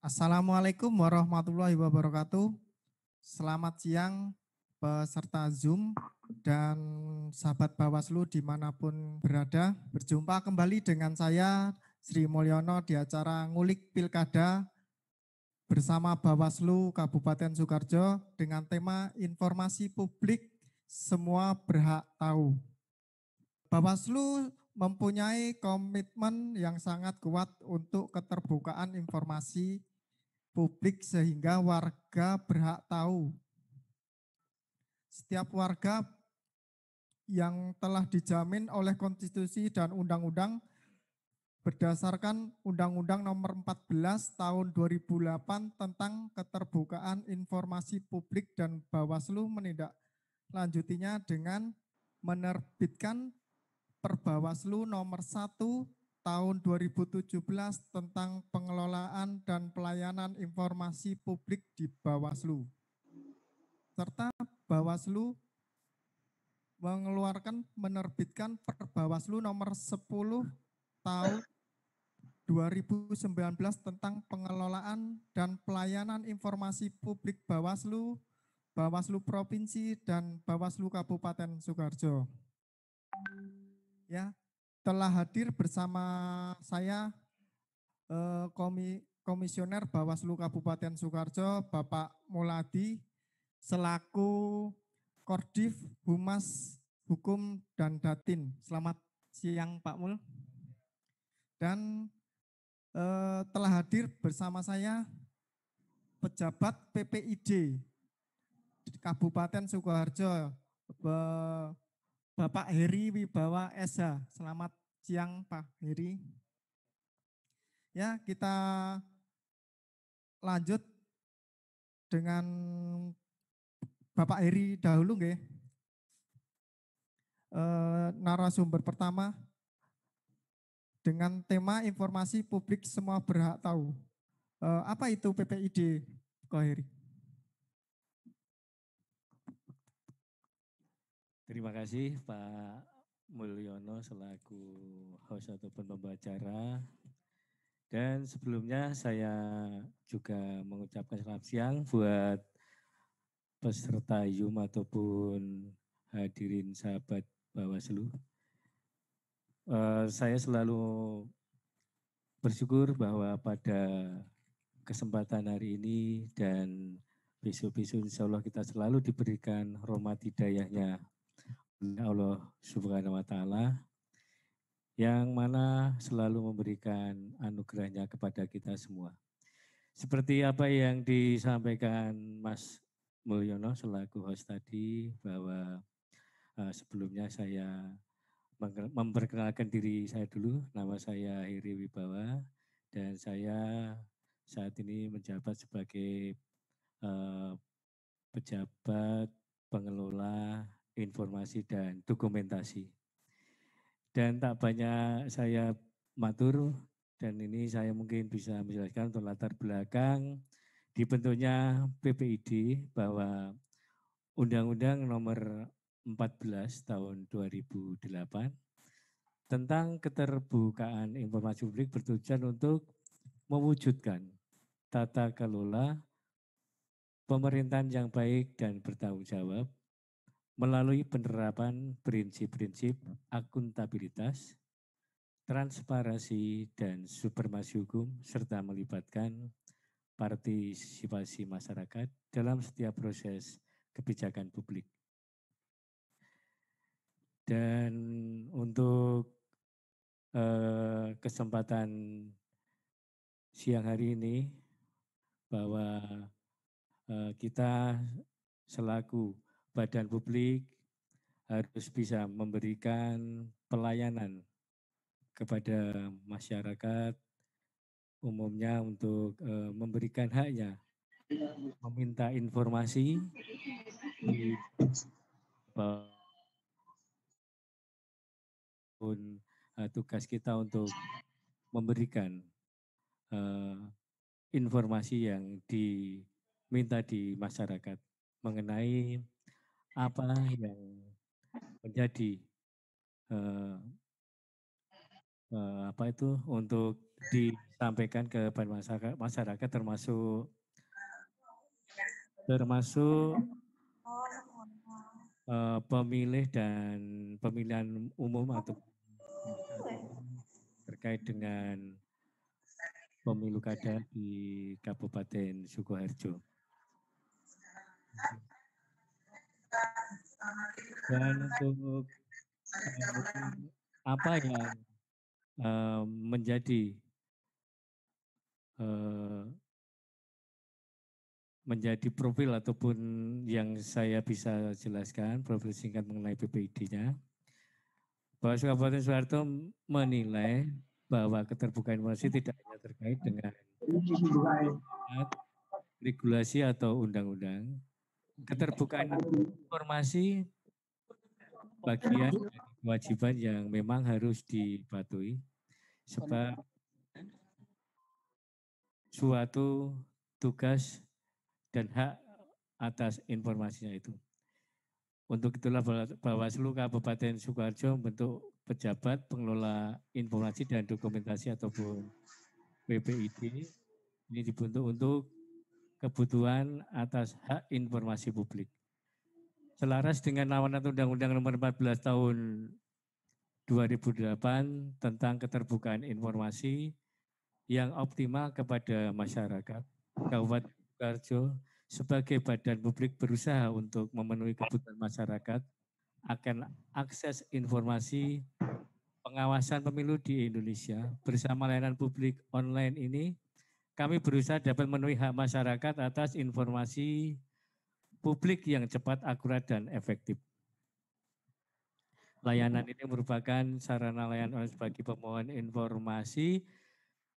Assalamualaikum warahmatullahi wabarakatuh. Selamat siang peserta Zoom dan sahabat Bawaslu dimanapun berada. Berjumpa kembali dengan saya Sri Mulyono di acara Ngulik Pilkada bersama Bawaslu Kabupaten Sukoharjo dengan tema informasi publik semua berhak tahu. Bawaslu mempunyai komitmen yang sangat kuat untuk keterbukaan informasi publik sehingga warga berhak tahu. Setiap warga yang telah dijamin oleh konstitusi dan undang-undang berdasarkan Undang-Undang Nomor 14 Tahun 2008 tentang keterbukaan informasi publik dan Bawaslu menindaklanjutinya dengan menerbitkan Perbawaslu Nomor 1 Tahun 2017 tentang pengelolaan dan pelayanan informasi publik di Bawaslu. Serta Bawaslu menerbitkan Perbawaslu Nomor 10 Tahun 2019 tentang pengelolaan dan pelayanan informasi publik Bawaslu, Bawaslu Provinsi dan Bawaslu Kabupaten Sukoharjo. Ya, telah hadir bersama saya Komisioner Bawaslu Kabupaten Sukoharjo, Bapak Muladi, selaku Kordif Humas Hukum dan Datin. Selamat siang Pak Mul. Dan telah hadir bersama saya pejabat PPID di Kabupaten Sukoharjo, Bapak Heri Wibawa SH. Selamat siang Pak Heri. Ya, kita lanjut dengan Bapak Heri dahulu nggih. Narasumber pertama dengan tema informasi publik semua berhak tahu. Apa itu PPID, Ko Heri? Terima kasih Pak Mulyono selaku host ataupun pembicara. Dan sebelumnya saya juga mengucapkan selamat siang buat peserta Zoom ataupun hadirin sahabat Bawaslu. Saya selalu bersyukur bahwa pada kesempatan hari ini dan besok-besok insya Allah kita selalu diberikan rahmat hidayahnya Allah Subhanahu wa Ta'ala, yang mana selalu memberikan anugerahnya kepada kita semua. Seperti apa yang disampaikan Mas Mulyono selaku host tadi, bahwa sebelumnya saya memperkenalkan diri saya dulu. Nama saya Heri Wibawa dan saya saat ini menjabat sebagai pejabat pengelola informasi dan dokumentasi. Dan tak banyak saya matur, dan ini saya mungkin bisa menjelaskan untuk latar belakang dibentuknya PPID, bahwa Undang-Undang Nomor 14 Tahun 2008 tentang keterbukaan informasi publik bertujuan untuk mewujudkan tata kelola pemerintahan yang baik dan bertanggung jawab melalui penerapan prinsip-prinsip akuntabilitas, transparansi, dan supremasi hukum, serta melibatkan partisipasi masyarakat dalam setiap proses kebijakan publik. Dan untuk kesempatan siang hari ini, bahwa kita selaku badan publik harus bisa memberikan pelayanan kepada masyarakat umumnya untuk memberikan haknya, meminta informasi maupun tugas kita untuk memberikan informasi yang diminta di masyarakat mengenai apa yang menjadi apa itu untuk disampaikan kepada masyarakat termasuk pemilih dan pemilihan umum atau terkait dengan pemilu kada di Kabupaten Sukoharjo. Dan untuk apa yang menjadi profil ataupun yang saya bisa jelaskan, profil singkat mengenai PPID-nya, bahwa Kabupaten Soeharto menilai bahwa keterbukaan informasi tidak hanya terkait dengan regulasi atau undang-undang, keterbukaan informasi bagian dari kewajiban yang memang harus dipatuhi sebab suatu tugas dan hak atas informasinya itu. Untuk itulah Bawaslu Kabupaten Sukoharjo membentuk pejabat pengelola informasi dan dokumentasi ataupun PPID. Ini dibentuk untuk kebutuhan atas hak informasi publik. Selaras dengan amanat Undang-Undang Nomor 14 Tahun 2008 tentang keterbukaan informasi yang optimal kepada masyarakat, Kabupaten Sukoharjo sebagai badan publik berusaha untuk memenuhi kebutuhan masyarakat akan akses informasi pengawasan pemilu di Indonesia. Bersama layanan publik online ini, kami berusaha dapat memenuhi hak masyarakat atas informasi publik yang cepat, akurat, dan efektif. Layanan ini merupakan sarana layanan bagi pemohon informasi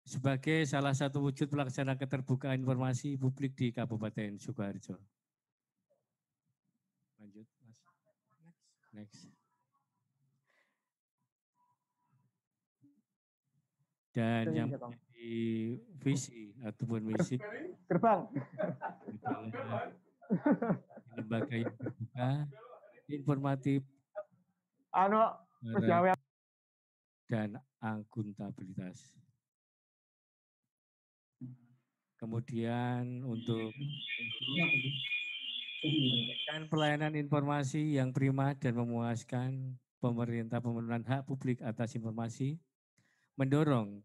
sebagai salah satu wujud pelaksana keterbukaan informasi publik di Kabupaten Sukoharjo. Lanjut, Mas. Next. Dan yang menjadi visi ataupun misi gerbang lembaga yang terbuka, informatif, dan akuntabilitas. Kemudian untuk memberikan pelayanan informasi yang prima dan memuaskan pemerintah pemenuhan hak publik atas informasi, mendorong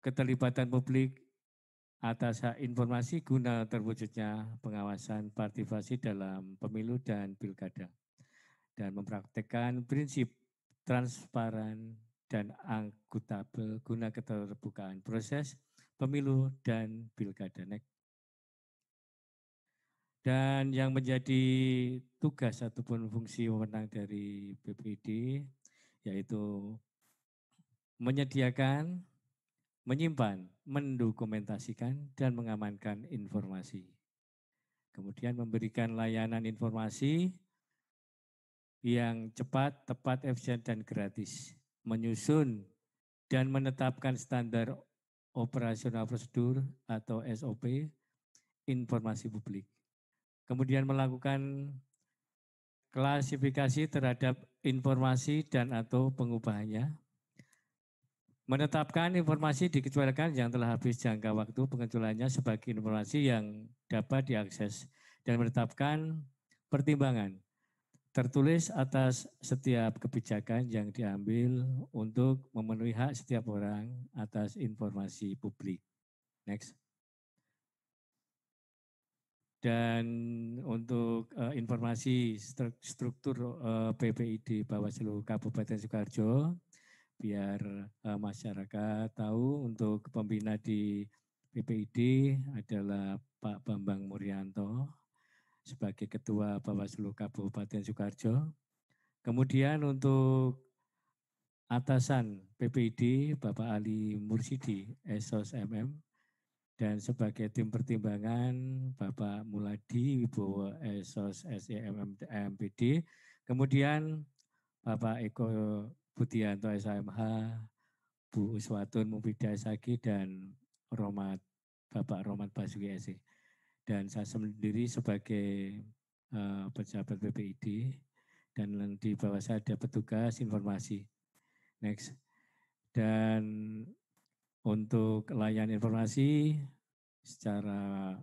keterlibatan publik atas hak informasi guna terwujudnya pengawasan partisipasi dalam pemilu dan pilkada, dan mempraktekkan prinsip transparan dan akuntabel guna keterbukaan proses pemilu dan pilkada. Dan yang menjadi tugas ataupun fungsi wewenang dari PPID yaitu menyediakan, menyimpan, mendokumentasikan, dan mengamankan informasi. Kemudian memberikan layanan informasi yang cepat, tepat, efisien, dan gratis. Menyusun dan menetapkan standar operasional prosedur atau SOP informasi publik. Kemudian melakukan klasifikasi terhadap informasi dan atau pengubahannya. Menetapkan informasi dikecualikan yang telah habis jangka waktu pengecualiannya sebagai informasi yang dapat diakses dan menetapkan pertimbangan tertulis atas setiap kebijakan yang diambil untuk memenuhi hak setiap orang atas informasi publik. Next. Dan untuk informasi struktur PPID Bawaslu Kabupaten Sukoharjo, biar masyarakat tahu, untuk pembina di PPID adalah Pak Bambang Muryanto sebagai Ketua Bawaslu Kabupaten Sukoharjo. Kemudian untuk atasan PPID Bapak Ali Mursidi, Esos MM, dan sebagai tim pertimbangan Bapak Muladi Wibowo, Esos SEMMPD. Kemudian Bapak Eko Budianto SMH, Bu Uswatun Mufidah SAG, dan Bapak Romat Basuki SE. Dan saya sendiri sebagai pejabat PPID, dan di bawah saya ada petugas informasi. Next. Dan untuk layanan informasi secara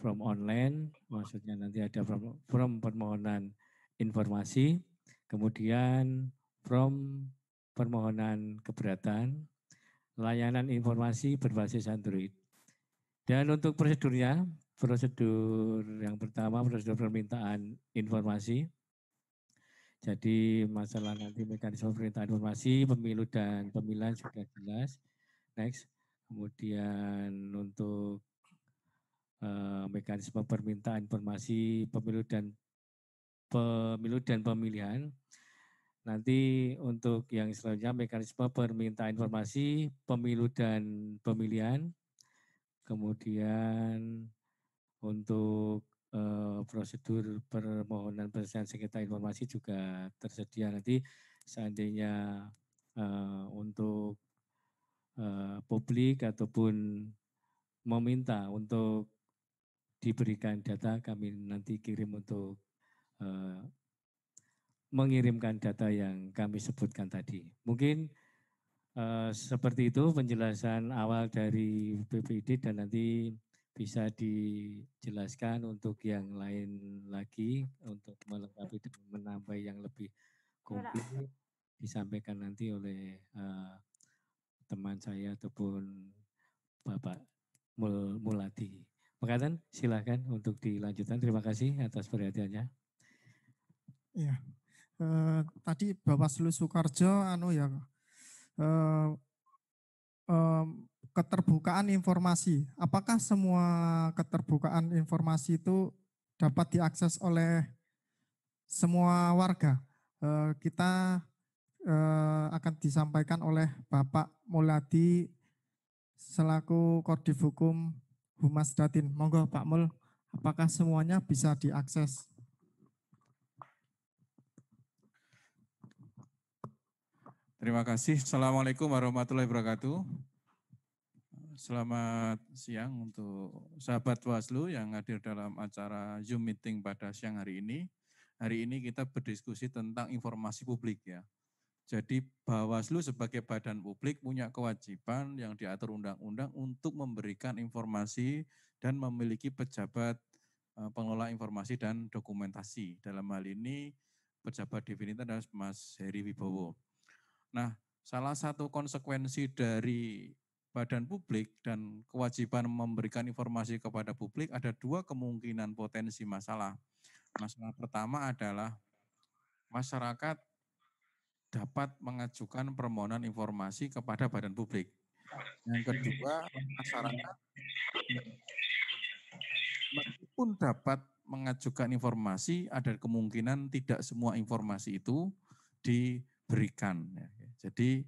from online, maksudnya nanti ada from permohonan informasi, kemudian from permohonan keberatan, layanan informasi berbasis Android. Dan untuk prosedurnya, prosedur yang pertama, prosedur permintaan informasi. Jadi masalah nanti mekanisme permintaan informasi, pemilu dan pemilihan sudah jelas. Next. Kemudian untuk mekanisme permintaan informasi pemilu dan pemilihan. Nanti untuk yang selanjutnya mekanisme permintaan informasi pemilu dan pemilihan. Kemudian untuk prosedur permohonan penyelesaian sengketa informasi juga tersedia. Nanti seandainya untuk publik ataupun meminta untuk diberikan data, kami nanti kirim untuk mengirimkan data yang kami sebutkan tadi. Mungkin seperti itu penjelasan awal dari BPID dan nanti bisa dijelaskan untuk yang lain lagi untuk melengkapi dan menambah yang lebih komplit disampaikan nanti oleh teman saya ataupun Bapak Muladi. Makatan silakan untuk dilanjutkan. Terima kasih atas perhatiannya. Iya. Tadi Bawaslu Sukoharjo keterbukaan informasi. Apakah semua keterbukaan informasi itu dapat diakses oleh semua warga? Kita akan disampaikan oleh Bapak Muladi selaku Kodim Hukum Humas Datin. Monggo Pak Mul, apakah semuanya bisa diakses? Terima kasih. Assalamualaikum warahmatullahi wabarakatuh. Selamat siang untuk sahabat Bawaslu yang hadir dalam acara Zoom meeting pada siang hari ini. Hari ini kita berdiskusi tentang informasi publik ya. Jadi Bawaslu sebagai badan publik punya kewajiban yang diatur undang-undang untuk memberikan informasi dan memiliki pejabat pengelola informasi dan dokumentasi. Dalam hal ini pejabat definitif adalah Mas Heri Wibowo. Nah, salah satu konsekuensi dari badan publik dan kewajiban memberikan informasi kepada publik ada dua kemungkinan potensi masalah. Masalah pertama adalah masyarakat dapat mengajukan permohonan informasi kepada badan publik. Yang kedua, masyarakat meskipun dapat mengajukan informasi, ada kemungkinan tidak semua informasi itu diberikan. Jadi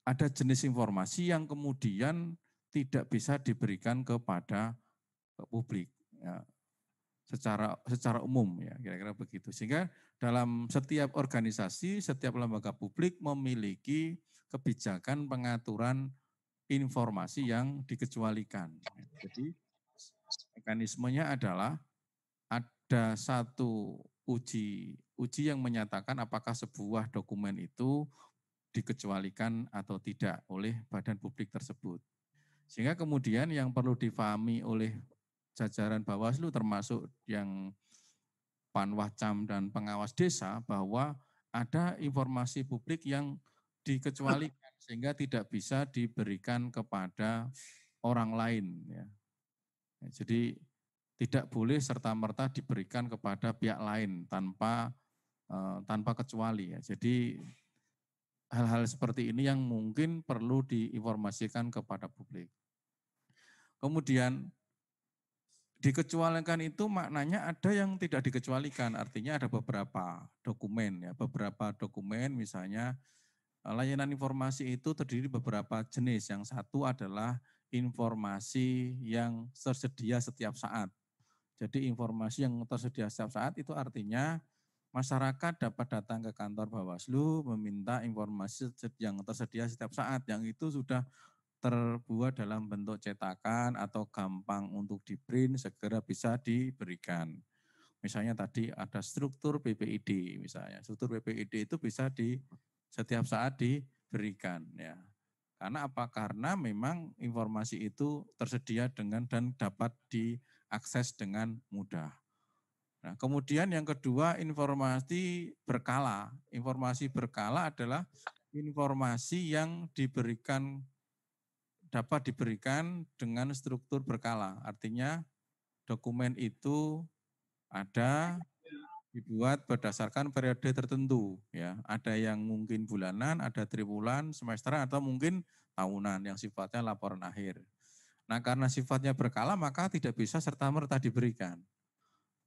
ada jenis informasi yang kemudian tidak bisa diberikan kepada publik ya, secara umum ya kira-kira begitu. Sehingga dalam setiap organisasi, setiap lembaga publik memiliki kebijakan pengaturan informasi yang dikecualikan. Jadi mekanismenya adalah ada satu uji yang menyatakan apakah sebuah dokumen itu dikecualikan atau tidak oleh badan publik tersebut. Sehingga kemudian yang perlu difahami oleh jajaran Bawaslu termasuk yang Panwascam dan pengawas desa bahwa ada informasi publik yang dikecualikan sehingga tidak bisa diberikan kepada orang lain. Ya. Jadi tidak boleh serta-merta diberikan kepada pihak lain tanpa kecuali. Ya. Jadi hal-hal seperti ini yang mungkin perlu diinformasikan kepada publik. Kemudian dikecualikan itu maknanya ada yang tidak dikecualikan, artinya ada beberapa dokumen ya, beberapa dokumen misalnya layanan informasi itu terdiri beberapa jenis. Yang satu adalah informasi yang tersedia setiap saat. Jadi informasi yang tersedia setiap saat itu artinya masyarakat dapat datang ke kantor Bawaslu meminta informasi yang tersedia setiap saat, yang itu sudah terbuat dalam bentuk cetakan atau gampang untuk di-print, segera bisa diberikan. Misalnya tadi ada struktur BPID misalnya, struktur BPID itu bisa setiap saat diberikan ya. Karena apa? Karena memang informasi itu tersedia dengan dan dapat diakses dengan mudah. Nah, kemudian yang kedua informasi berkala. Informasi berkala adalah informasi yang dapat diberikan dengan struktur berkala. Artinya dokumen itu ada dibuat berdasarkan periode tertentu ya. Ada yang mungkin bulanan, ada triwulan, semesteran atau mungkin tahunan yang sifatnya laporan akhir. Nah, karena sifatnya berkala maka tidak bisa serta-merta diberikan.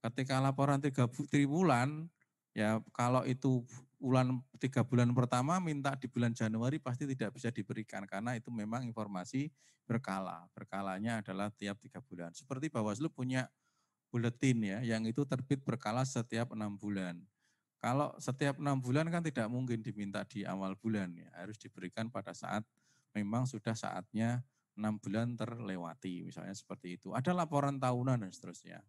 Ketika laporan 3 triwulan ya kalau itu 3 bulan pertama minta di bulan Januari pasti tidak bisa diberikan karena itu memang informasi berkala. Berkalanya adalah tiap 3 bulan. Seperti Bawaslu punya buletin ya, yang itu terbit berkala setiap 6 bulan. Kalau setiap 6 bulan kan tidak mungkin diminta di awal bulan ya, harus diberikan pada saat memang sudah saatnya 6 bulan terlewati, misalnya seperti itu. Ada laporan tahunan dan seterusnya.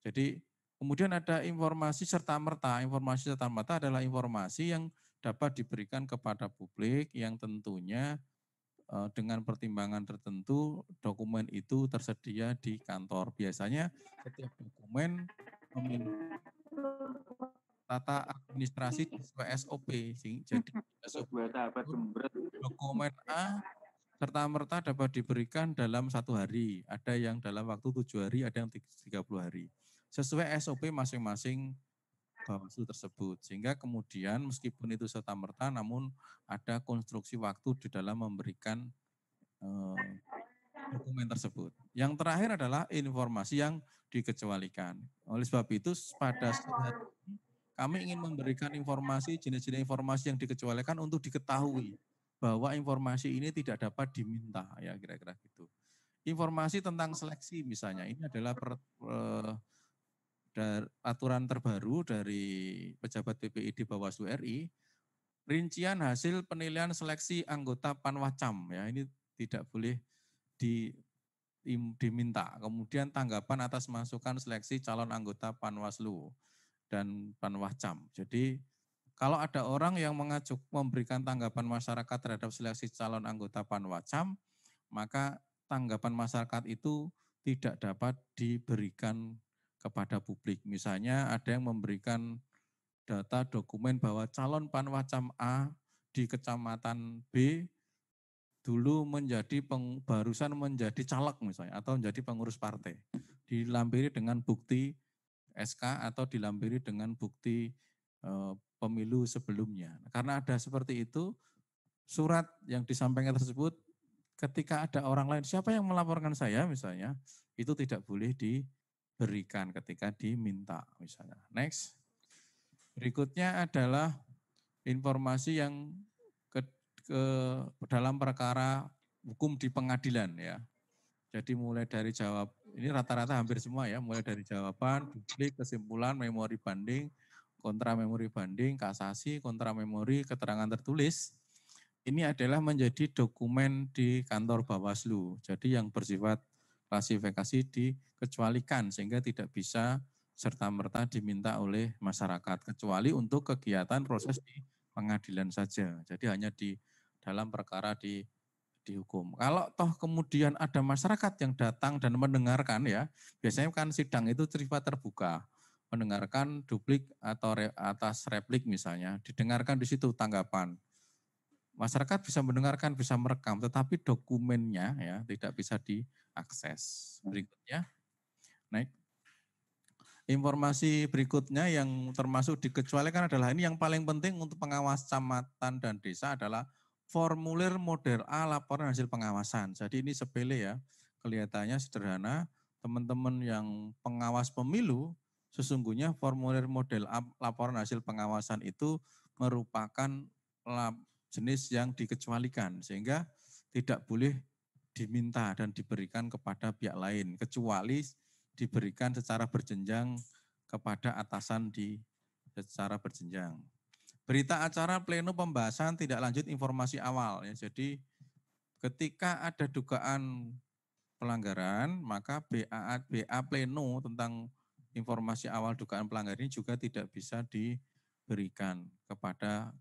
Jadi kemudian ada informasi serta-merta. Informasi serta-merta adalah informasi yang dapat diberikan kepada publik yang tentunya dengan pertimbangan tertentu dokumen itu tersedia di kantor. Biasanya setiap dokumen memiliki tata administrasi sesuai SOP. Jadi SOP dokumen A serta-merta dapat diberikan dalam 1 hari. Ada yang dalam waktu 7 hari, ada yang 30 hari. Sesuai SOP masing-masing Bawaslu tersebut. Sehingga kemudian meskipun itu serta-merta namun ada konstruksi waktu di dalam memberikan dokumen tersebut. Yang terakhir adalah informasi yang dikecualikan. Oleh sebab itu pada saat ini kami ingin memberikan informasi, jenis-jenis informasi yang dikecualikan untuk diketahui bahwa informasi ini tidak dapat diminta, ya kira-kira gitu. Informasi tentang seleksi misalnya, ini adalah aturan terbaru dari pejabat PPID Bawaslu RI, rincian hasil penilaian seleksi anggota Panwascam, ya ini tidak boleh diminta. Kemudian tanggapan atas masukan seleksi calon anggota Panwaslu dan Panwascam. Jadi kalau ada orang yang memberikan tanggapan masyarakat terhadap seleksi calon anggota Panwascam, maka tanggapan masyarakat itu tidak dapat diberikan kepada publik. Misalnya ada yang memberikan data dokumen bahwa calon Panwascam A di kecamatan B dulu barusan menjadi caleg misalnya atau menjadi pengurus partai. Dilampiri dengan bukti SK atau dilampiri dengan bukti pemilu sebelumnya. Karena ada seperti itu, surat yang disampaikan tersebut ketika ada orang lain, siapa yang melaporkan saya misalnya, itu tidak boleh diberikan ketika diminta misalnya. Next. Berikutnya adalah informasi yang ke dalam perkara hukum di pengadilan ya. Jadi mulai dari ini rata-rata hampir semua ya, mulai dari jawaban, duplik, kesimpulan, memori banding, kontra memori banding, kasasi, kontra memori, keterangan tertulis. Ini adalah menjadi dokumen di kantor Bawaslu. Jadi yang bersifat klasifikasi dikecualikan sehingga tidak bisa serta-merta diminta oleh masyarakat. Kecuali untuk kegiatan proses di pengadilan saja. Jadi hanya di dalam perkara dihukum. Kalau toh kemudian ada masyarakat yang datang dan mendengarkan ya, biasanya kan sidang itu sifat terbuka. Mendengarkan duplik atau atas replik misalnya, didengarkan di situ tanggapan. Masyarakat bisa mendengarkan, bisa merekam, tetapi dokumennya ya tidak bisa diakses. Berikutnya, naik. Informasi berikutnya yang termasuk dikecualikan adalah ini yang paling penting untuk pengawas kecamatan dan desa adalah formulir model A laporan hasil pengawasan. Jadi ini sepele ya, kelihatannya sederhana. Teman-teman yang pengawas pemilu, sesungguhnya formulir model A laporan hasil pengawasan itu merupakan jenis yang dikecualikan. Sehingga tidak boleh diminta dan diberikan kepada pihak lain. Kecuali diberikan secara berjenjang kepada atasan secara berjenjang. Berita acara pleno pembahasan tidak lanjut informasi awal. Ya. Jadi ketika ada dugaan pelanggaran, maka BA pleno tentang informasi awal dugaan pelanggaran ini juga tidak bisa diberikan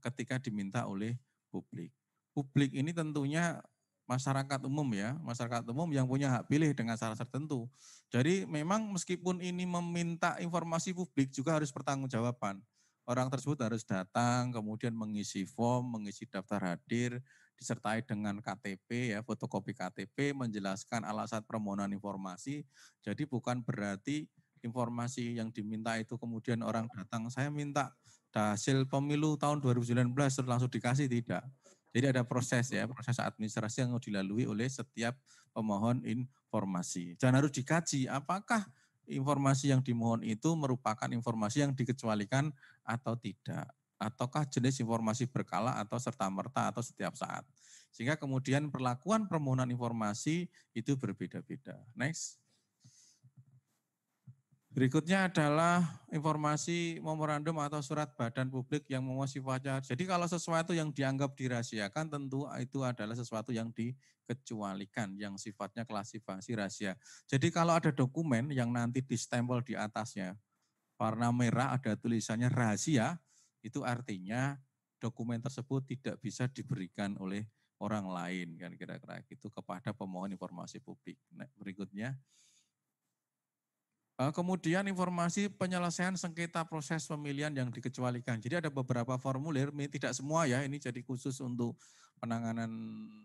ketika diminta oleh publik. publik ini tentunya masyarakat umum ya, masyarakat umum yang punya hak pilih dengan syarat tertentu. Jadi memang meskipun ini meminta informasi publik juga harus pertanggungjawaban. Orang tersebut harus datang, kemudian mengisi form, mengisi daftar hadir, disertai dengan KTP ya, fotokopi KTP, menjelaskan alasan permohonan informasi. Jadi bukan berarti informasi yang diminta itu kemudian orang datang, saya minta hasil pemilu tahun 2019 langsung dikasih, tidak. Jadi ada proses ya, proses administrasi yang harus dilalui oleh setiap pemohon informasi. Dan harus dikaji apakah informasi yang dimohon itu merupakan informasi yang dikecualikan atau tidak. Ataukah jenis informasi berkala atau serta-merta atau setiap saat. Sehingga kemudian perlakuan permohonan informasi itu berbeda-beda. Next. Berikutnya adalah informasi memorandum atau surat badan publik yang memuat sifatnya. Jadi kalau sesuatu yang dianggap dirahasiakan tentu itu adalah sesuatu yang dikecualikan, yang sifatnya klasifikasi rahasia. Jadi kalau ada dokumen yang nanti distempel di atasnya, warna merah ada tulisannya rahasia, itu artinya dokumen tersebut tidak bisa diberikan oleh orang lain, kan kira-kira gitu kepada pemohon informasi publik. Nah, berikutnya. Kemudian informasi penyelesaian sengketa proses pemilihan yang dikecualikan. Jadi ada beberapa formulir, tidak semua ya, ini jadi khusus untuk penanganan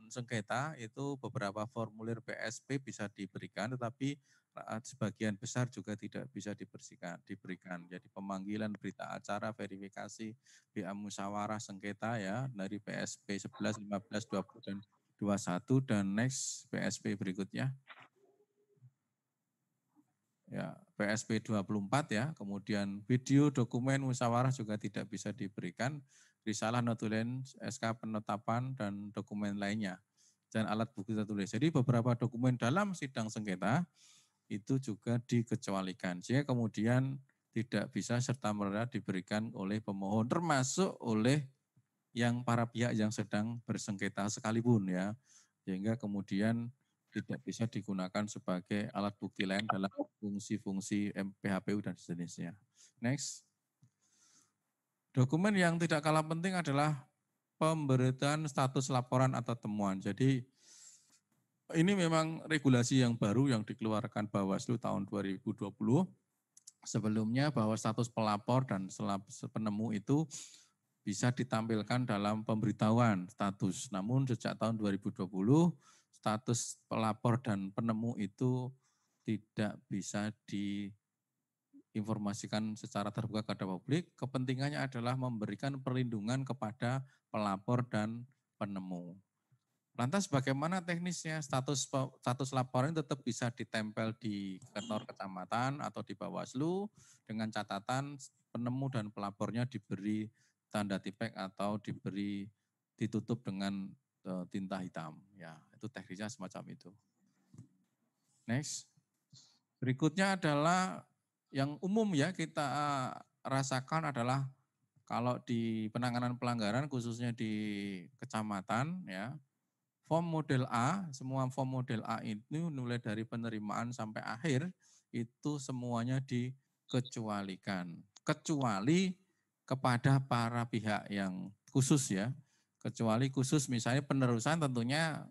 sengketa, itu beberapa formulir PSP bisa diberikan, tetapi sebagian besar juga tidak bisa diberikan. Jadi pemanggilan berita acara, verifikasi, BA musyawarah sengketa ya, dari PSP 11, 15, 20, dan 21, dan next PSP berikutnya. Ya, PSP 24 ya, kemudian video, dokumen, musyawarah juga tidak bisa diberikan, risalah, notulen, SK penetapan, dan dokumen lainnya, dan alat bukti tertulis. Jadi beberapa dokumen dalam sidang sengketa itu juga dikecualikan, sehingga kemudian tidak bisa serta-merta diberikan oleh pemohon, termasuk oleh yang para pihak yang sedang bersengketa sekalipun ya, sehingga kemudian tidak bisa digunakan sebagai alat bukti lain dalam fungsi-fungsi PHPU dan sejenisnya. Next. Dokumen yang tidak kalah penting adalah pemberitaan status laporan atau temuan. Jadi ini memang regulasi yang baru yang dikeluarkan Bawaslu tahun 2020. Sebelumnya bahwa status pelapor dan penemu itu bisa ditampilkan dalam pemberitahuan status. Namun sejak tahun 2020 status pelapor dan penemu itu tidak bisa diinformasikan secara terbuka kepada publik. Kepentingannya adalah memberikan perlindungan kepada pelapor dan penemu. Lantas bagaimana teknisnya status laporan tetap bisa ditempel di kantor kecamatan atau di Bawaslu dengan catatan penemu dan pelapornya diberi tanda tipek atau ditutup dengan tinta hitam. Ya, itu teknisnya semacam itu. Next. Berikutnya adalah yang umum ya kita rasakan adalah kalau di penanganan pelanggaran khususnya di kecamatan ya, form model A, semua form model A itu mulai dari penerimaan sampai akhir itu semuanya dikecualikan. Kecuali kepada para pihak yang khusus ya. Kecuali khusus misalnya penerusan tentunya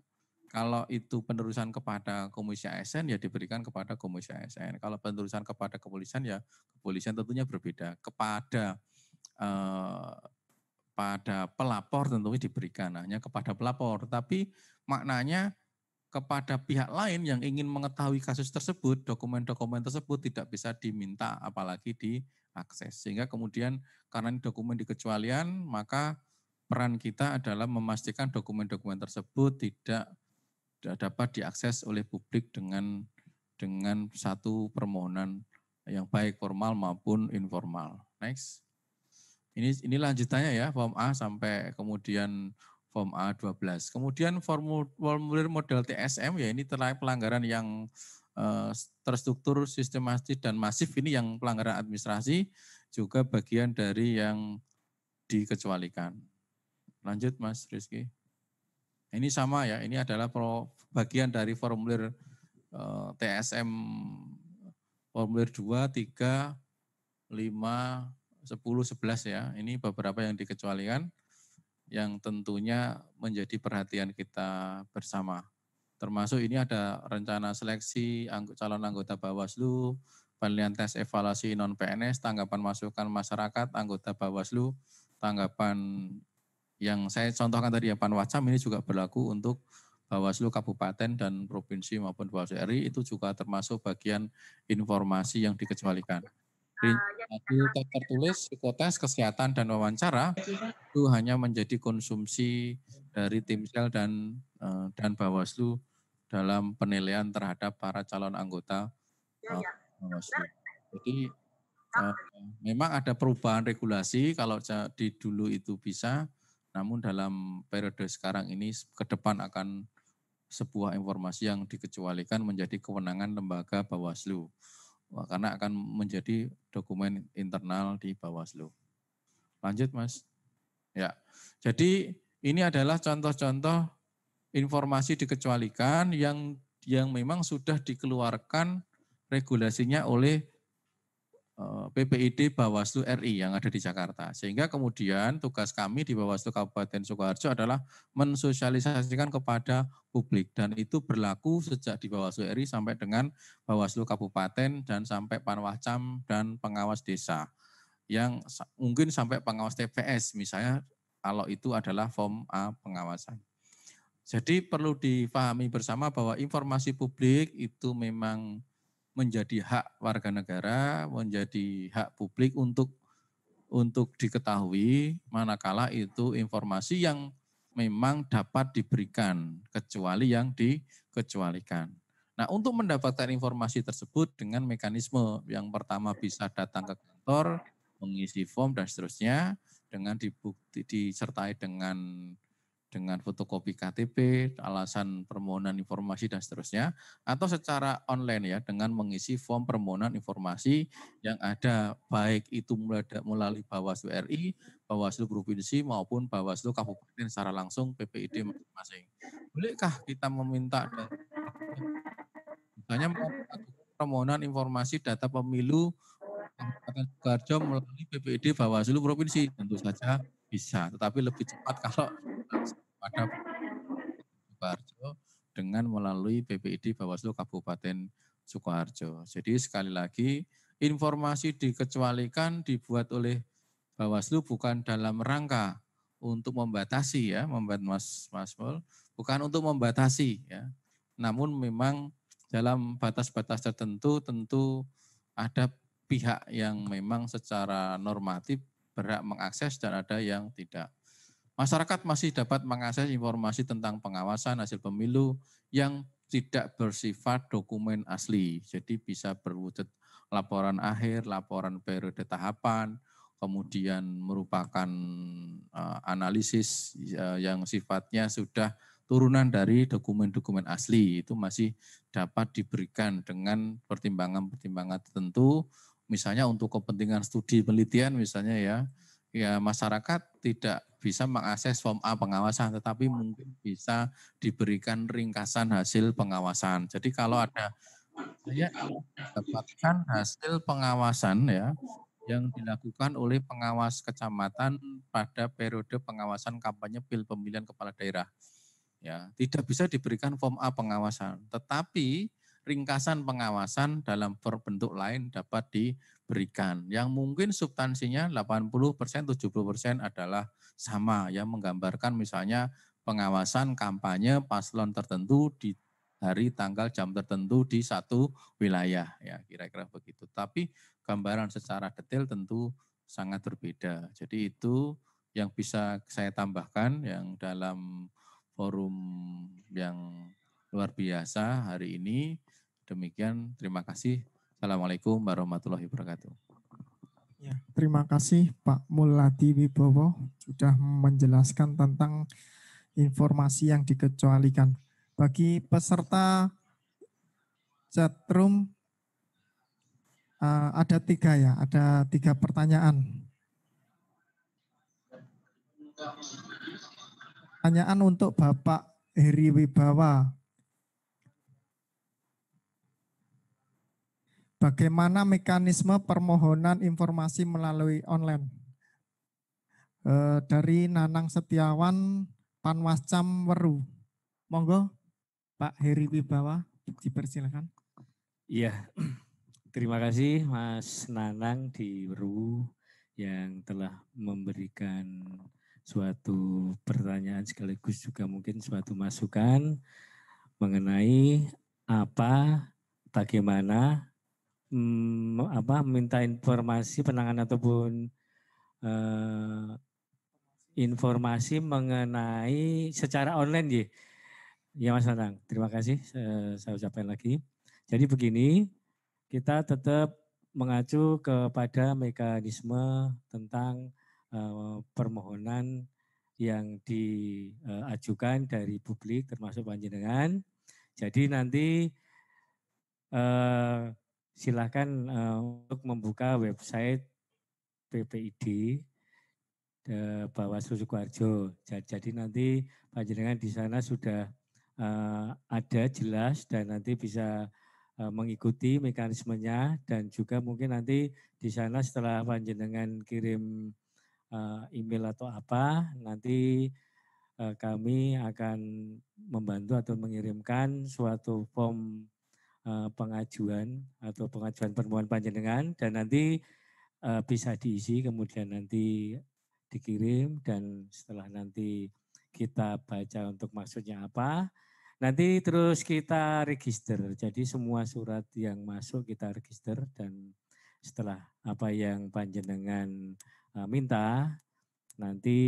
kalau itu penerusan kepada Komisi ASN ya diberikan kepada Komisi ASN. Kalau penerusan kepada kepolisian ya kepolisian tentunya berbeda. Kepada pada pelapor tentunya diberikan hanya kepada pelapor, tapi maknanya kepada pihak lain yang ingin mengetahui kasus tersebut, dokumen-dokumen tersebut tidak bisa diminta apalagi diakses. Sehingga kemudian karena ini dokumen dikecualian, maka peran kita adalah memastikan dokumen-dokumen tersebut tidak dapat diakses oleh publik dengan satu permohonan yang baik formal maupun informal. Next. Ini lanjutannya ya, form A sampai kemudian form A12. Kemudian formulir model TSM ya ini terkait pelanggaran yang terstruktur, sistematis dan masif, ini yang pelanggaran administrasi juga bagian dari yang dikecualikan. Lanjut Mas Rizky. Ini sama ya, ini adalah bagian dari formulir TSM formulir 2, 3, 5, 10, 11 ya. Ini beberapa yang dikecualikan. yang tentunya menjadi perhatian kita bersama. Termasuk ini ada rencana seleksi calon anggota Bawaslu, penilaian tes evaluasi non-PNS, tanggapan masukan masyarakat, anggota Bawaslu, tanggapan yang saya contohkan tadi ya Panwascam ini juga berlaku untuk Bawaslu Kabupaten dan Provinsi maupun Bawaslu RI, itu juga termasuk bagian informasi yang dikecualikan. Di tertulis, psikotes, kesehatan, dan wawancara itu hanya menjadi konsumsi dari Timsel dan Bawaslu dalam penilaian terhadap para calon anggota Bawaslu. Jadi memang ada perubahan regulasi kalau di dulu itu bisa, namun dalam periode sekarang ini ke depan akan sebuah informasi yang dikecualikan menjadi kewenangan lembaga Bawaslu. Karena akan menjadi dokumen internal di Bawaslu. Lanjut Mas. Ya, jadi ini adalah contoh-contoh informasi dikecualikan yang memang sudah dikeluarkan regulasinya oleh PPID Bawaslu RI yang ada di Jakarta. Sehingga kemudian tugas kami di Bawaslu Kabupaten Sukoharjo adalah mensosialisasikan kepada publik. Dan itu berlaku sejak di Bawaslu RI sampai dengan Bawaslu Kabupaten dan sampai Panwascam dan pengawas desa. Yang mungkin sampai pengawas TPS misalnya kalau itu adalah form A pengawasan. Jadi perlu dipahami bersama bahwa informasi publik itu memang menjadi hak warga negara, menjadi hak publik untuk diketahui, manakala itu informasi yang memang dapat diberikan, kecuali yang dikecualikan. Nah, untuk mendapatkan informasi tersebut dengan mekanisme yang pertama bisa datang ke kantor, mengisi form dan seterusnya, dengan disertai dengan fotokopi KTP, alasan permohonan informasi dan seterusnya, atau secara online ya dengan mengisi form permohonan informasi yang ada baik itu melalui Bawaslu RI, Bawaslu Provinsi maupun Bawaslu Kabupaten secara langsung PPID masing-masing. Bolehkah kita meminta misalnya permohonan informasi data pemilu Kabupaten Sukoharjo melalui PPID Bawaslu Provinsi? Tentu saja bisa, tetapi lebih cepat kalau pada Sukoharjo dengan melalui PPID Bawaslu Kabupaten Sukoharjo. Jadi sekali lagi informasi dikecualikan dibuat oleh Bawaslu bukan dalam rangka untuk membatasi ya, Mas Mol, bukan untuk membatasi ya. Namun memang dalam batas-batas tertentu tentu ada pihak yang memang secara normatif berhak mengakses dan ada yang tidak. Masyarakat masih dapat mengakses informasi tentang pengawasan hasil pemilu yang tidak bersifat dokumen asli. Jadi bisa berwujud laporan akhir, laporan periode tahapan, kemudian merupakan analisis yang sifatnya sudah turunan dari dokumen-dokumen asli. Itu masih dapat diberikan dengan pertimbangan-pertimbangan tertentu, misalnya untuk kepentingan studi penelitian misalnya ya masyarakat tidak bisa mengakses form A pengawasan, tetapi mungkin bisa diberikan ringkasan hasil pengawasan. Jadi kalau ada saya dapatkan hasil pengawasan ya yang dilakukan oleh pengawas kecamatan pada periode pengawasan kampanye pemilihan kepala daerah. Ya, tidak bisa diberikan form A pengawasan, tetapi ringkasan pengawasan dalam bentuk lain dapat diberikan. Yang mungkin substansinya 80%, 70% adalah sama, yang menggambarkan misalnya pengawasan kampanye paslon tertentu di hari, tanggal, jam tertentu di satu wilayah. Ya, kira-kira begitu. Tapi gambaran secara detail tentu sangat berbeda. Jadi itu yang bisa saya tambahkan yang dalam forum yang luar biasa hari ini. Demikian, terima kasih. Assalamualaikum warahmatullahi wabarakatuh. Ya, terima kasih Pak Muladi Wibowo sudah menjelaskan tentang informasi yang dikecualikan. Bagi peserta chatroom ada 3 ya, ada 3 pertanyaan. Pertanyaan untuk Bapak Heri Wibawa. Bagaimana mekanisme permohonan informasi melalui online? dari Nanang Setiawan, Panwascam Weru. Monggo Pak Heri Wibawa, dipersilakan. Iya, terima kasih Mas Nanang di Weru yang telah memberikan suatu pertanyaan sekaligus juga mungkin suatu masukan mengenai bagaimana minta informasi penanganan ataupun informasi mengenai secara online ya. Ya Mas Nanang, terima kasih saya ucapkan lagi. Jadi begini, kita tetap mengacu kepada mekanisme tentang permohonan yang diajukan dari publik termasuk panjenengan. Jadi nanti silakan untuk membuka website PPID Bawaslu Sukoharjo. Jadi nanti panjenengan di sana sudah ada jelas dan nanti bisa mengikuti mekanismenya dan juga mungkin nanti di sana setelah panjenengan kirim email atau apa nanti kami akan membantu atau mengirimkan suatu form pengajuan atau pengajuan permohonan panjenengan dan nanti bisa diisi kemudian nanti dikirim dan setelah nanti kita baca untuk maksudnya apa, nanti terus kita register. Jadi semua surat yang masuk kita register dan setelah apa yang panjenengan minta, nanti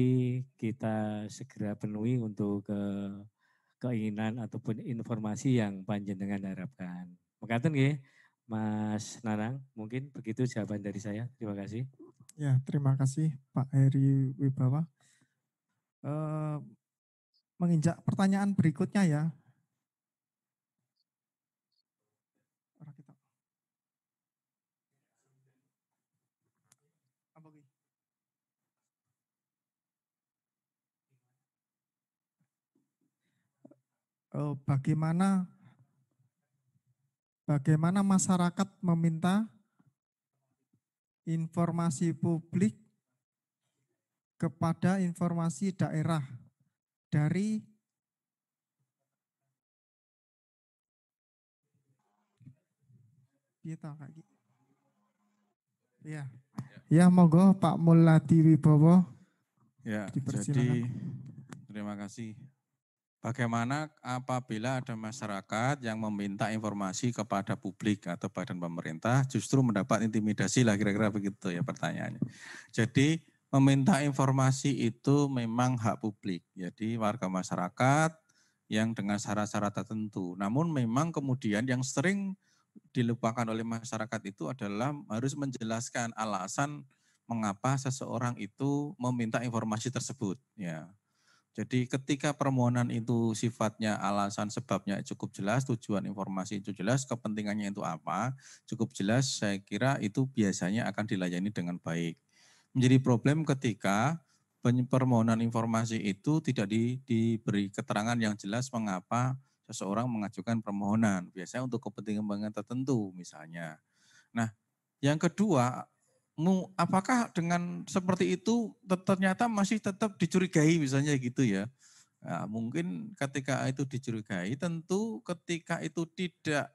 kita segera penuhi untuk keinginan ataupun informasi yang panjenengan harapkan. Mekaten nggih, Mas Nanang, mungkin begitu jawaban dari saya. Terima kasih. Ya, terima kasih Pak Heri Wibawa. Menginjak pertanyaan berikutnya ya. Bagaimana masyarakat meminta informasi publik kepada informasi daerah dari Ya, monggo Pak Muladi Wibowo. Ya, jadi terima kasih. Bagaimana apabila ada masyarakat yang meminta informasi kepada publik atau badan pemerintah justru mendapat intimidasi lah kira-kira begitu ya pertanyaannya. Jadi meminta informasi itu memang hak publik. Jadi warga masyarakat yang dengan syarat-syarat tertentu. Namun memang kemudian yang sering dilupakan oleh masyarakat itu adalah harus menjelaskan alasan mengapa seseorang itu meminta informasi tersebut. Ya. Jadi ketika permohonan itu sifatnya alasan sebabnya cukup jelas, tujuan informasi itu jelas, kepentingannya itu apa, cukup jelas, saya kira itu biasanya akan dilayani dengan baik. Menjadi problem ketika permohonan informasi itu tidak diberi keterangan yang jelas mengapa seseorang mengajukan permohonan, biasanya untuk kepentingan tertentu misalnya. Nah, yang kedua, apakah dengan seperti itu ternyata masih tetap dicurigai misalnya gitu ya. Nah, mungkin ketika itu dicurigai tentu ketika itu tidak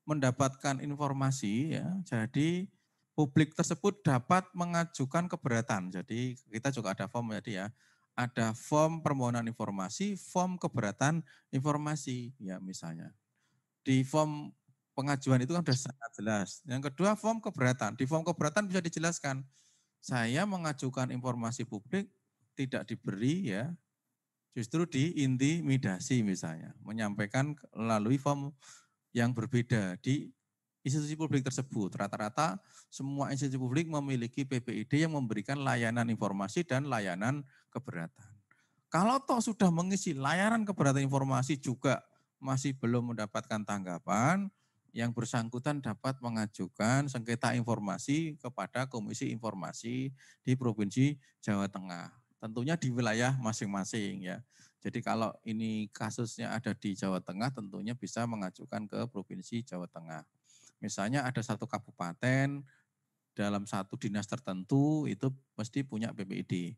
mendapatkan informasi ya, jadi publik tersebut dapat mengajukan keberatan. Jadi kita juga ada form tadi ya. Ada form permohonan informasi, form keberatan informasi ya misalnya. Di form pengajuan itu kan sudah sangat jelas. Yang kedua form keberatan. Di form keberatan bisa dijelaskan, saya mengajukan informasi publik tidak diberi ya, justru diintimidasi misalnya. Menyampaikan melalui form yang berbeda di institusi publik tersebut. Rata-rata semua institusi publik memiliki PPID yang memberikan layanan informasi dan layanan keberatan. Kalau toh sudah mengisi layanan keberatan informasi juga masih belum mendapatkan tanggapan, yang bersangkutan dapat mengajukan sengketa informasi kepada Komisi Informasi di Provinsi Jawa Tengah. Tentunya di wilayah masing-masing ya. Jadi kalau ini kasusnya ada di Jawa Tengah tentunya bisa mengajukan ke Provinsi Jawa Tengah. Misalnya ada satu kabupaten dalam satu dinas tertentu itu mesti punya PPID.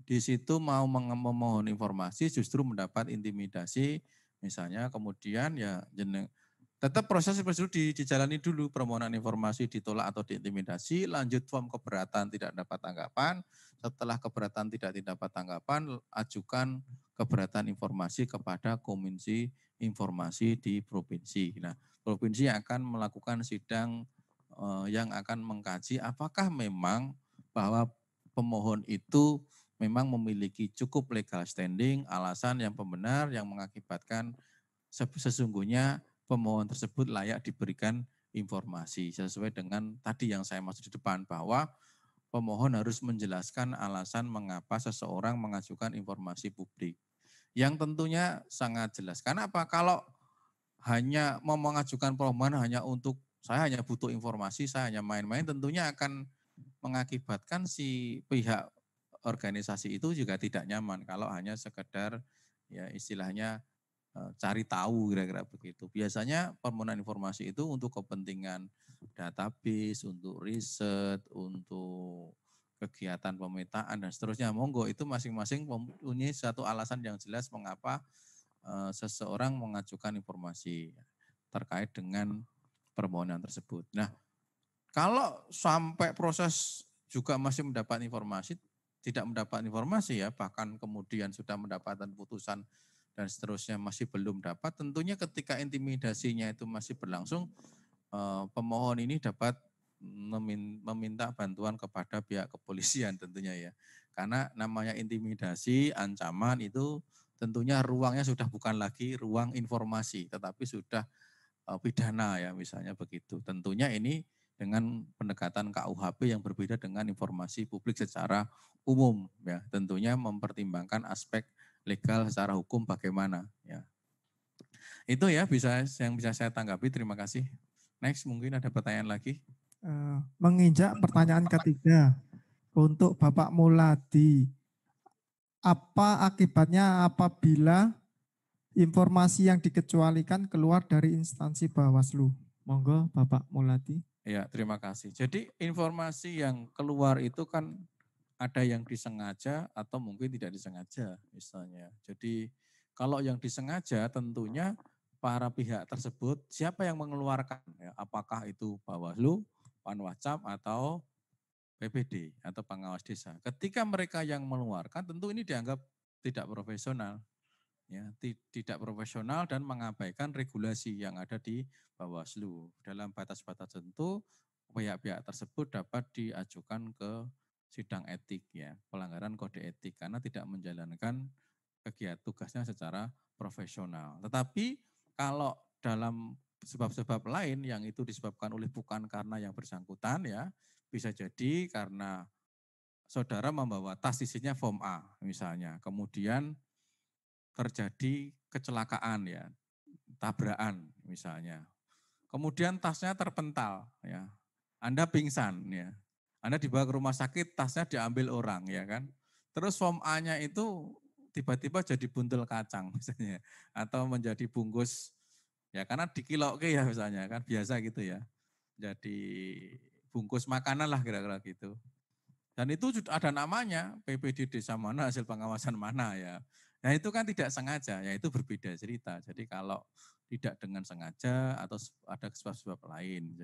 di situ mau memohon informasi justru mendapat intimidasi misalnya, kemudian ya tetap proses prosedur dijalani dulu, permohonan informasi ditolak atau diintimidasi, lanjut form keberatan tidak dapat tanggapan, setelah keberatan tidak dapat tanggapan, ajukan keberatan informasi kepada Komisi Informasi di provinsi. Nah, provinsi akan melakukan sidang yang akan mengkaji apakah memang bahwa pemohon itu memang memiliki cukup legal standing, alasan yang pembenar yang mengakibatkan sesungguhnya pemohon tersebut layak diberikan informasi sesuai dengan tadi yang saya maksud di depan, bahwa pemohon harus menjelaskan alasan mengapa seseorang mengajukan informasi publik. Yang tentunya sangat jelas. Karena apa? Kalau hanya mau mengajukan permohonan hanya untuk saya hanya butuh informasi, saya hanya main-main, tentunya akan mengakibatkan si pihak organisasi itu juga tidak nyaman kalau hanya sekedar ya istilahnya cari tahu kira-kira begitu. Biasanya permohonan informasi itu untuk kepentingan database, untuk riset, untuk kegiatan pemetaan dan seterusnya. Monggo itu masing-masing mempunyai satu alasan yang jelas mengapa seseorang mengajukan informasi terkait dengan permohonan tersebut. Nah, kalau sampai proses juga masih mendapat informasi, tidak mendapat informasi ya, bahkan kemudian sudah mendapatkan putusan dan seterusnya masih belum dapat, tentunya ketika intimidasinya itu masih berlangsung, pemohon ini dapat meminta bantuan kepada pihak kepolisian tentunya ya. Karena namanya intimidasi, ancaman itu tentunya ruangnya sudah bukan lagi ruang informasi, tetapi sudah pidana ya misalnya begitu. Tentunya ini dengan pendekatan KUHP yang berbeda dengan informasi publik secara umum ya. Tentunya mempertimbangkan aspek legal secara hukum bagaimana ya. Itu ya yang bisa saya tanggapi. Terima kasih. Next mungkin ada pertanyaan lagi. Menginjak pertanyaan ketiga untuk Bapak Muladi. Apa akibatnya apabila informasi yang dikecualikan keluar dari instansi Bawaslu? Monggo Bapak Muladi. Ya, terima kasih. Jadi informasi yang keluar itu kan ada yang disengaja atau mungkin tidak disengaja misalnya. Jadi kalau yang disengaja tentunya para pihak tersebut siapa yang mengeluarkan ya, apakah itu Bawaslu, Panwascam atau PPD atau pengawas desa. Ketika mereka yang mengeluarkan tentu ini dianggap tidak profesional. Ya, tidak profesional dan mengabaikan regulasi yang ada di Bawaslu. Dalam batas-batas tertentu, pihak-pihak tersebut dapat diajukan ke sidang etik ya, pelanggaran kode etik karena tidak menjalankan kegiatan tugasnya secara profesional. Tetapi kalau dalam sebab-sebab lain yang itu disebabkan oleh bukan karena yang bersangkutan ya, bisa jadi karena saudara membawa tas isinya form A misalnya, kemudian terjadi kecelakaan ya, tabrakan misalnya. Kemudian tasnya terpental ya. Anda pingsan ya. Anda dibawa ke rumah sakit, tasnya diambil orang ya kan. Terus form A-nya itu tiba-tiba jadi buntel kacang misalnya atau menjadi bungkus ya karena dikiloke ya misalnya kan biasa gitu ya. Jadi bungkus makanan lah kira-kira gitu. Dan itu ada namanya, PPD desa mana, hasil pengawasan mana ya. Nah itu kan tidak sengaja, ya itu berbeda cerita. Jadi kalau tidak dengan sengaja atau ada sebab-sebab lain.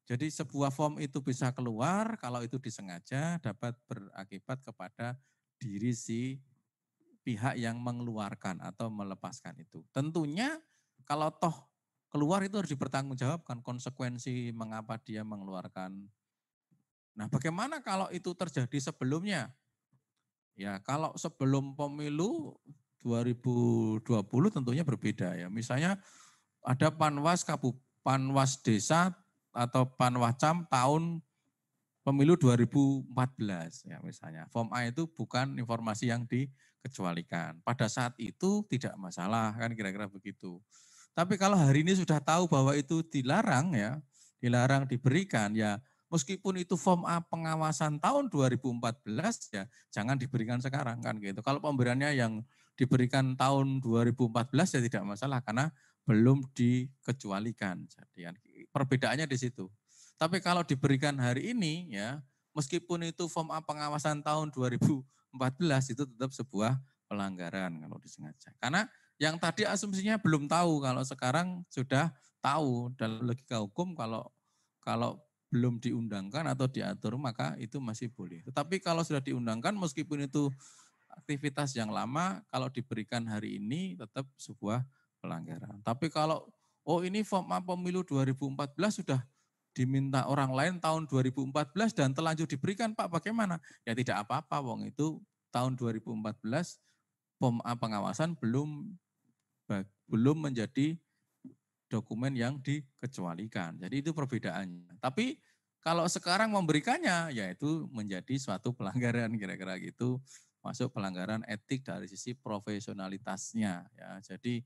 Jadi sebuah form itu bisa keluar kalau itu disengaja dapat berakibat kepada diri si pihak yang mengeluarkan atau melepaskan itu. Tentunya kalau toh keluar itu harus dipertanggungjawabkan konsekuensi mengapa dia mengeluarkan. Nah, bagaimana kalau itu terjadi sebelumnya? Ya, kalau sebelum pemilu 2020 tentunya berbeda ya. Misalnya ada Panwas Desa atau Panwascam tahun pemilu 2014 ya misalnya. Form A itu bukan informasi yang dikecualikan. Pada saat itu tidak masalah kan kira-kira begitu. Tapi kalau hari ini sudah tahu bahwa itu dilarang ya, dilarang diberikan ya, meskipun itu form A pengawasan tahun 2014 ya, jangan diberikan sekarang kan gitu. Kalau pemberiannya yang diberikan tahun 2014 ya tidak masalah karena belum dikecualikan. Jadi perbedaannya di situ. Tapi kalau diberikan hari ini ya, meskipun itu form A pengawasan tahun 2014 itu tetap sebuah pelanggaran kalau disengaja. Karena yang tadi asumsinya belum tahu, kalau sekarang sudah tahu. Dalam logika hukum kalau belum diundangkan atau diatur maka itu masih boleh. Tetapi kalau sudah diundangkan meskipun itu aktivitas yang lama, kalau diberikan hari ini tetap sebuah pelanggaran. Tapi kalau ini form pemilu 2014 sudah diminta orang lain tahun 2014 dan terlanjur diberikan, Pak, bagaimana? Ya tidak apa-apa, wong itu tahun 2014 POM A pengawasan belum menjadi dokumen yang dikecualikan. Jadi itu perbedaannya. Tapi kalau sekarang memberikannya, ya itu menjadi suatu pelanggaran, kira-kira gitu. Masuk pelanggaran etik dari sisi profesionalitasnya. Ya, jadi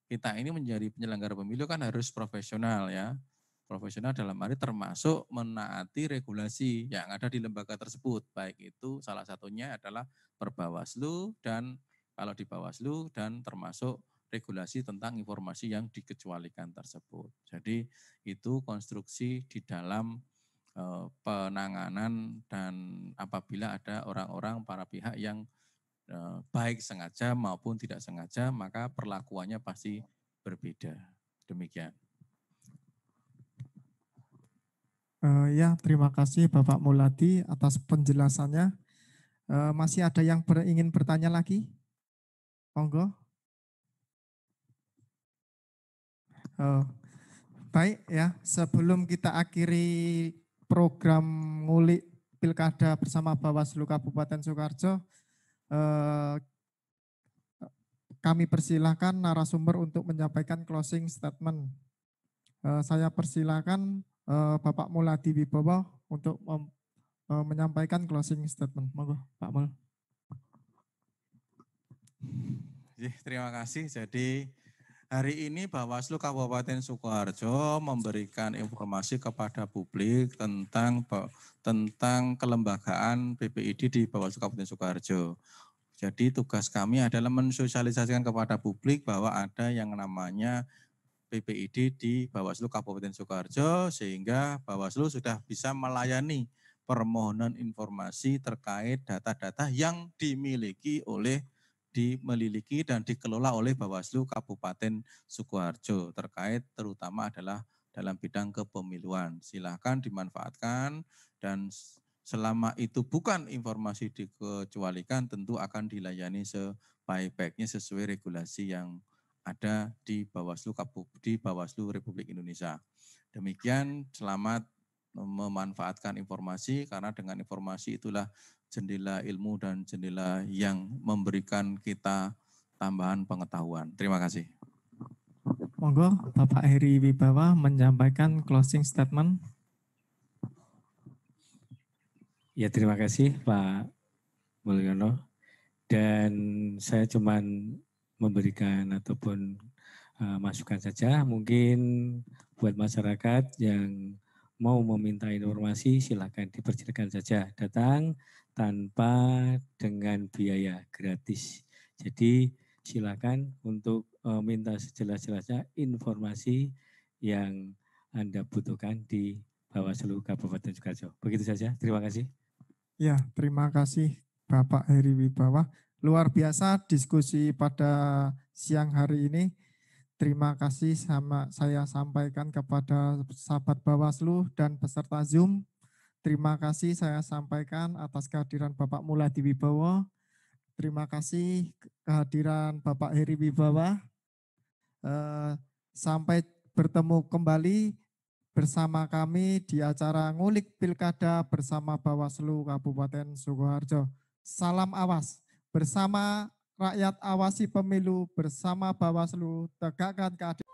kita ini menjadi penyelenggara pemilu kan harus profesional ya. Profesional dalam arti termasuk menaati regulasi yang ada di lembaga tersebut. Baik itu salah satunya adalah Perbawaslu dan kalau di Bawaslu dan termasuk regulasi tentang informasi yang dikecualikan tersebut. Jadi itu konstruksi di dalam penanganan dan apabila ada orang-orang para pihak yang baik sengaja maupun tidak sengaja maka perlakuannya pasti berbeda. Demikian. Ya, terima kasih Bapak Muladi atas penjelasannya. Masih ada yang ingin bertanya lagi? Monggo. Baik ya, sebelum kita akhiri program ngulik pilkada bersama Bawaslu Kabupaten Sukoharjo, kami persilahkan narasumber untuk menyampaikan closing statement. Saya persilahkan Bapak Muladi Wibowo untuk menyampaikan closing statement. Monggo, Pak Mul. Terima kasih. Jadi hari ini Bawaslu Kabupaten Sukoharjo memberikan informasi kepada publik tentang kelembagaan PPID di Bawaslu Kabupaten Sukoharjo. Jadi tugas kami adalah mensosialisasikan kepada publik bahwa ada yang namanya PPID di Bawaslu Kabupaten Sukoharjo sehingga Bawaslu sudah bisa melayani permohonan informasi terkait data-data yang dimiliki dan dikelola oleh Bawaslu Kabupaten Sukoharjo terkait terutama adalah dalam bidang kepemiluan. Silakan dimanfaatkan dan selama itu bukan informasi dikecualikan tentu akan dilayani sebaik-baiknya sesuai regulasi yang ada di Bawaslu Republik Indonesia. Demikian, selamat memanfaatkan informasi karena dengan informasi itulah jendela ilmu dan jendela yang memberikan kita tambahan pengetahuan. Terima kasih. Monggo Bapak Heri Wibawa menyampaikan closing statement. Ya, terima kasih Pak Mulyono. Dan saya cuman memberikan ataupun masukan saja, mungkin buat masyarakat yang mau meminta informasi silakan dipersilakan saja datang tanpa dengan biaya gratis. Jadi silakan untuk minta sejelas-jelasnya informasi yang Anda butuhkan di Bawaslu Kabupaten Sukoharjo. Begitu saja, terima kasih. Ya, terima kasih Bapak Heri Wibawa. Luar biasa diskusi pada siang hari ini. Terima kasih saya sampaikan kepada sahabat Bawaslu dan peserta Zoom. Terima kasih saya sampaikan atas kehadiran Bapak Muladi Wibowo. Terima kasih kehadiran Bapak Heri Wibawa. Sampai bertemu kembali bersama kami di acara Ngulik Pilkada bersama Bawaslu Kabupaten Sukoharjo. Salam awas. Bersama rakyat awasi pemilu, bersama Bawaslu tegakkan keadilan.